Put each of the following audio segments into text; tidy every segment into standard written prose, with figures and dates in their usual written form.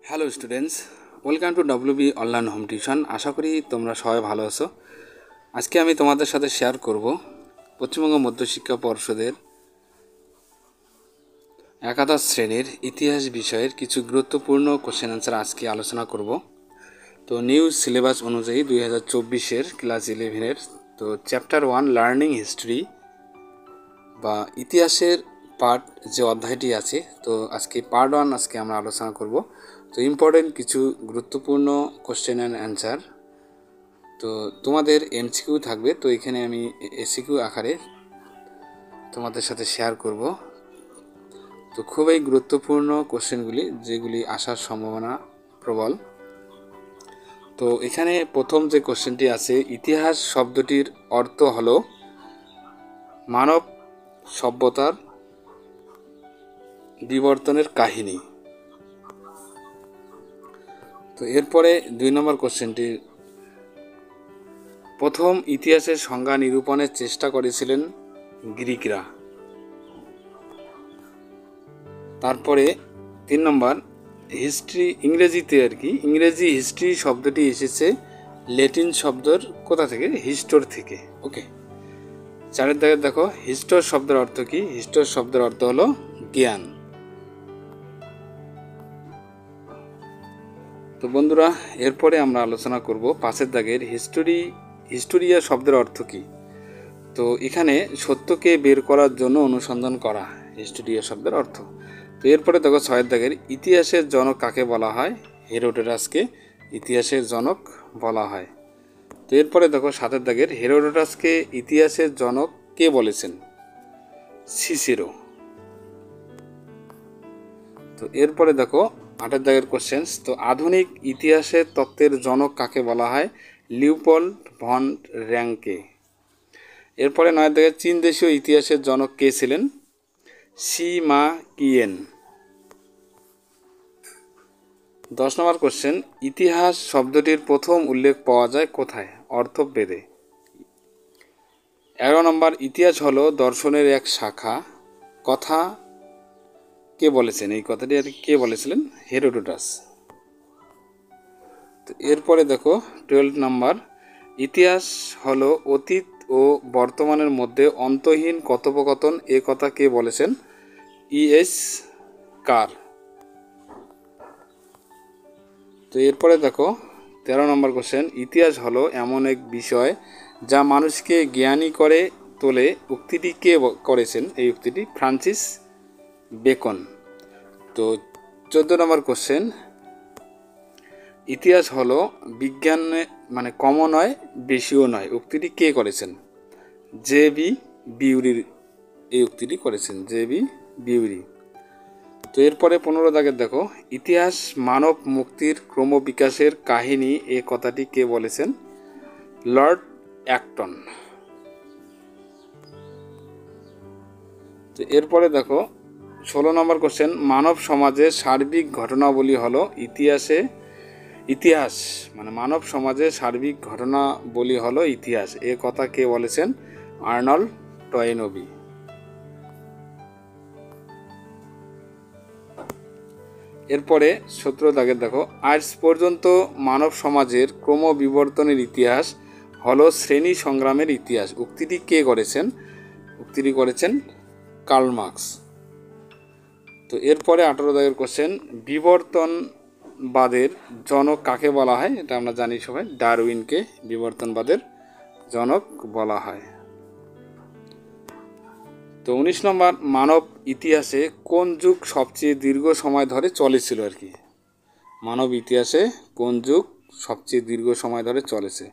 Hello students, welcome to WB online home tuition. আশা করি তোমরা সবাই ভালো আছো। আজকে আমি তোমাদের সাথে শেয়ার করব পশ্চিমবঙ্গ মধ্যশিক্ষা পর্ষদের একাদশ শ্রেণীর ইতিহাস বিষয়ের কিছু গুরুত্বপূর্ণ কোশ্চেন অ্যান্সার আজকে আলোচনা করব। তো নিউ সিলেবাস অনুযায়ী 2024-এর ক্লাস 11-এর তো চ্যাপ্টার 1 লার্নিং হিস্ট্রি বা ইতিহাসের পার্ট যে অধ্যায়টি আছে, তো আজকে পার্ট 1 আজকে আমরা আলোচনা করব। তো ইম্পর্টেন্ট কিছু গুরুত্বপূর্ণ কোশ্চেন অ্যান্ড অ্যান্সার, তো তোমাদের এমসিকিউ থাকবে, তো এখানে আমি এসিকিউ আকারে তোমাদের সাথে শেয়ার করব। তো খুবই গুরুত্বপূর্ণ কোশ্চেনগুলি, যেগুলি আসার সম্ভাবনা প্রবল। তো এখানে প্রথম যে কোশ্চেনটি আছে, ইতিহাস শব্দটির অর্থ হলো মানব সভ্যতার বিবর্তনের কাহিনী। তো এরপরে 2 নম্বর কোশ্চেনটি, প্রথম ইতিহাসের সংজ্ঞা নিরূপণের চেষ্টা করেছিলেন গ্রিকরা। তারপরে 3 নম্বর, হিস্ট্রি ইংরেজিতে ইংরেজি হিস্ট্রি শব্দটি এসেছে ল্যাটিন শব্দের কোথা থেকে? হিস্টোর থেকে। ওকে, 4 দাগে দেখো, হিস্টোর শব্দের অর্থ কি? হিস্টোর শব্দের অর্থ হলো জ্ঞান। তো বন্ধুরা, এরপরে আমরা আলোচনা করব 5 দাগের হিস্টোরিয়া শব্দের অর্থ কি? তো এখানে সত্যকে বের করার জন্য অনুসন্ধান করা হিস্টোরিয়া শব্দের অর্থ। তো এরপরে দেখো 6 দাগের, ইতিহাসের জনক কাকে বলা হয়? হেরোডোটাসকে ইতিহাসের জনক বলা হয়। তো এরপরে দেখো 7 দাগের, হেরোডোটাসকে ইতিহাসের জনক কে বলেছেন? সিসেরো। তো এরপরে দেখো 8 দাগের কোশ্চেন্স, তো আধুনিক ইতিহাসের তত্ত্বের জনক কাকে বলা হয়? লিওপোল্ড ভন র্যাঙ্কে। এরপরে 9 দাগের, চীন দেশীয় ইতিহাসের জনক কে ছিলেন? সি মা কিয়েন। 10 নম্বর কোশ্চেন, ইতিহাস শব্দটির প্রথম উল্লেখ পাওয়া যায় কোথায়? অর্থবেদে। 11 নম্বর, ইতিহাস হলো দর্শনের এক শাখা, কথা কে বলেছেন? এই কথাটি আর কে বলেছিলেন? হেরোডোটাস। তো এরপরে দেখো 12 নম্বর, ইতিহাস হলো অতীত ও বর্তমানের মধ্যে অন্তহীন কথোপকথন, এ কথা কে বলেছেন? ইএস কার। তো এরপরে দেখো 13 নম্বর কোশ্চেন, ইতিহাস হলো এমন এক বিষয় যা মানুষকে জ্ঞানী করে তোলে, উক্তিটি কে করেছেন? এই উক্তিটি ফ্রান্সিস বেকন। তো 14 নম্বর কোশ্চেন, ইতিহাস হলো বিজ্ঞান মানে কমও নয় বেশিও নয়, উক্তিটি কে করেছেন? জে.বি. বিউরির এই উক্তিটি করেছেন জে.বি. বিউরি। তো এরপরে 15 দাগের দেখো, ইতিহাস মানব মুক্তির ক্রমবিকাশের কাহিনী, এ কথাটি কে বলেছেন? Lord Acton. তো এরপরে দেখো 16 নম্বর কোশ্চেন, মানব সমাজের সার্বিক ঘটনাবলী হলো ইতিহাস মানে মানব সমাজের সার্বিক ঘটনাবলী হলো ইতিহাস, এ কথা কে বলেছেন? Arnold Toynbee. এরপরে 17 দাগের দেখো, আজ পর্যন্ত মানব সমাজের ক্রমবিবর্তনের ইতিহাস হলো শ্রেণী সংগ্রামের ইতিহাস, উক্তিটি কে করেছেন? উক্তিটি করেছেন কার্ল মার্কস। তো এরপরে 18 দাগের কোশ্চেন, বিবর্তনবাদের জনক কাকে বলা হয়? এটা আমরা জানি সবাই, ডারউইনকে বিবর্তনবাদের জনক বলা হয়। তো 19 নম্বর, মানব ইতিহাসে কোন যুগ সবচেয়ে দীর্ঘ সময় ধরে চলেছিল? মানব ইতিহাসে কোন যুগ সবচেয়ে দীর্ঘ সময় ধরে চলেছে?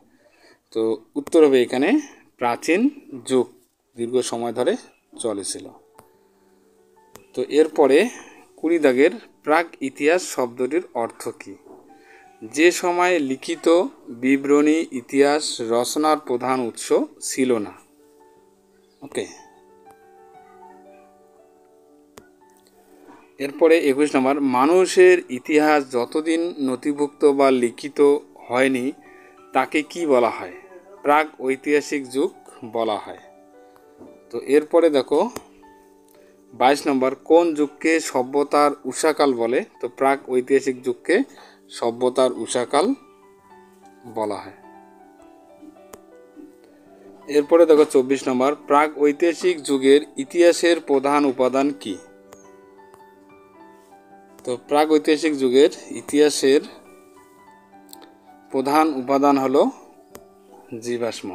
তো উত্তর হবে এখানে প্রাচীন যুগ দীর্ঘ সময় ধরে চলেছিল। তো এরপরে 20 দাগের, প্রাক ইতিহাস শব্দটির অর্থ কী? যে সময় লিখিত বিবরণী ইতিহাস রচনার প্রধান উৎস ছিল না। ওকে, এরপরে 21 নম্বর, মানুষের ইতিহাস যতদিন নথিভুক্ত বা লিখিত হয়নি তাকে কি বলা হয়? প্রাক ঐতিহাসিক যুগ বলা হয়। তো এরপরে দেখো 22 নম্বর, কোন যুগকে সভ্যতার উষাকাল বলে? তো প্রাক ঐতিহাসিক যুগকে সভ্যতার উষাকাল বলা হয়। এরপরে দেখো 24 নম্বর, প্রাক ঐতিহাসিক যুগের ইতিহাসের প্রধান উপাদান কি? তো প্রাক ঐতিহাসিক যুগের ইতিহাসের প্রধান উপাদান হলো জীবাশ্ম।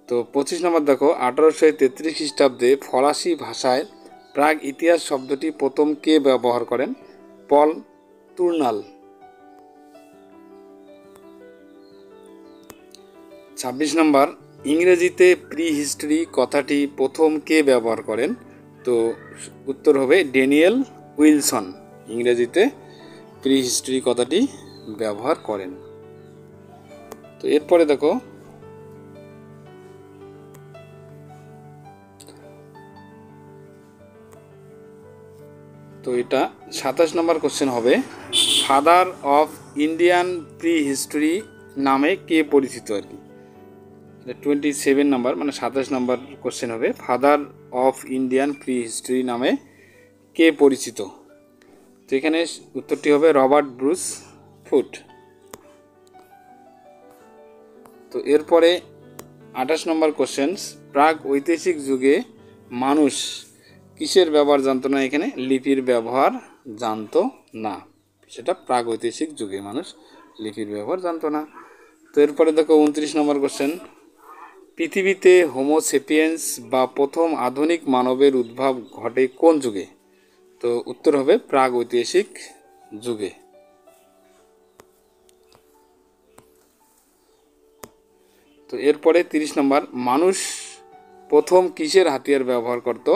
তো 25 নম্বর দেখো, 1833 খ্রিস্টাব্দে ফরাসি ভাষায় প্রাক ইতিহাস শব্দটি প্রথম কে ব্যবহার করেন? পল টুর্নাল। 26 নম্বর, ইংরেজিতে প্রি হিস্টরি কথাটি প্রথম কে ব্যবহার করেন? তো উত্তর হবে ড্যানিয়েল উইলসন ইংরেজিতে প্রি হিস্টরি কথাটি ব্যবহার করেন। তো এরপরে দেখো তো এটা 27 নম্বর কোশ্চেন হবে, father of Indian pre history নামে কে পরিচিত আর কি। 27 নম্বর মানে 27 নম্বর কোশ্চেন হবে, father of Indian pre history নামে কে পরিচিত? তো এখানে উত্তরটি হবে রবার্ট ব্রুস ফুট। তো এরপরে 28 নম্বর কোশ্চেন, প্রাক ঐতিহাসিক যুগে মানুষ কিসের ব্যবহার জানতো না? এখানে লিপির ব্যবহার জানতো না, সেটা প্রাক ঐতিহাসিক যুগে মানুষ লিপির ব্যবহার জানতো না। তো এরপরে দেখো 29 নম্বর কোশ্চেন, পৃথিবীতে হোমোসেপিয়েন্স বা প্রথম আধুনিক মানবের উদ্ভব ঘটে কোন যুগে? তো উত্তর হবে প্রাক ঐতিহাসিক যুগে। তো এরপরে 30 নম্বর, মানুষ প্রথম কিসের হাতিয়ার ব্যবহার করত?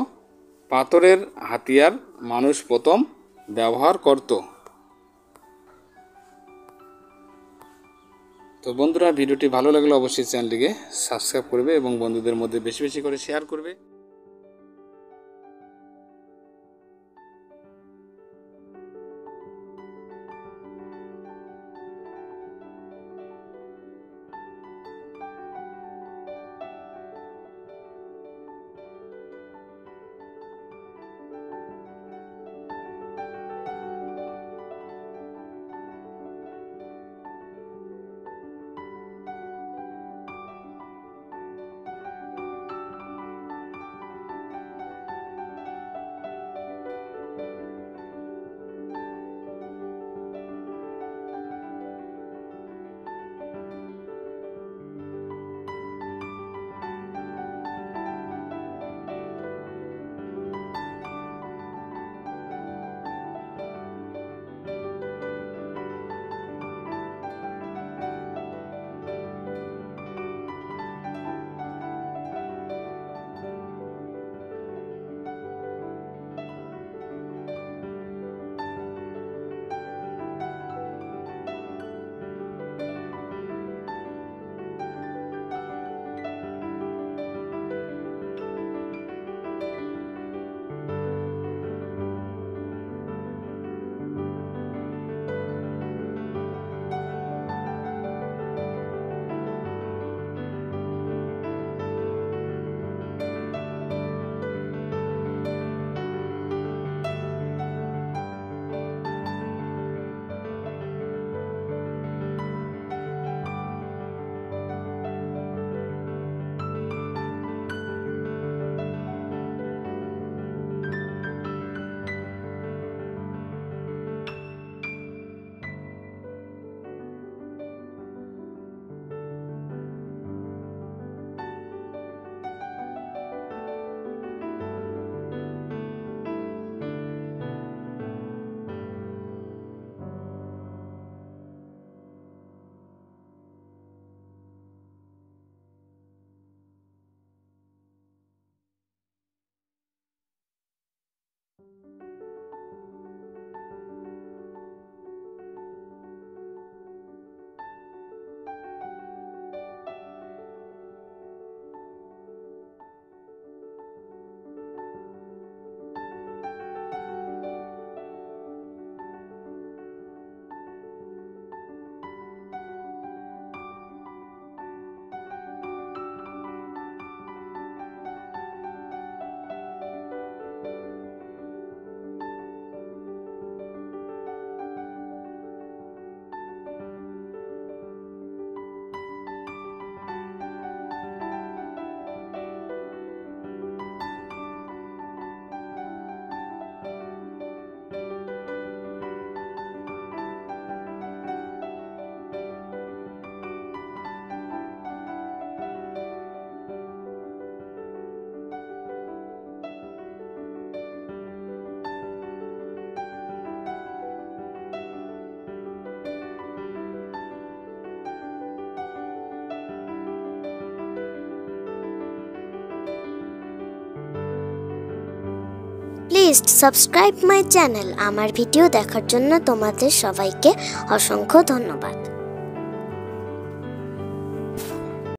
পাথরের হাতিয়ার মানুষ প্রথম ব্যবহার করত। তো বন্ধুরা, ভিডিওটি ভালো লাগলে অবশ্যই চ্যানেলটিকে সাবস্ক্রাইব করবে এবং বন্ধুদের মধ্যে বেশি বেশি করে শেয়ার করবে। Please subscribe my channel. আমার ভিডিও দেখার জন্য তোমাদের সবাইকে অসংখ্য ধন্যবাদ।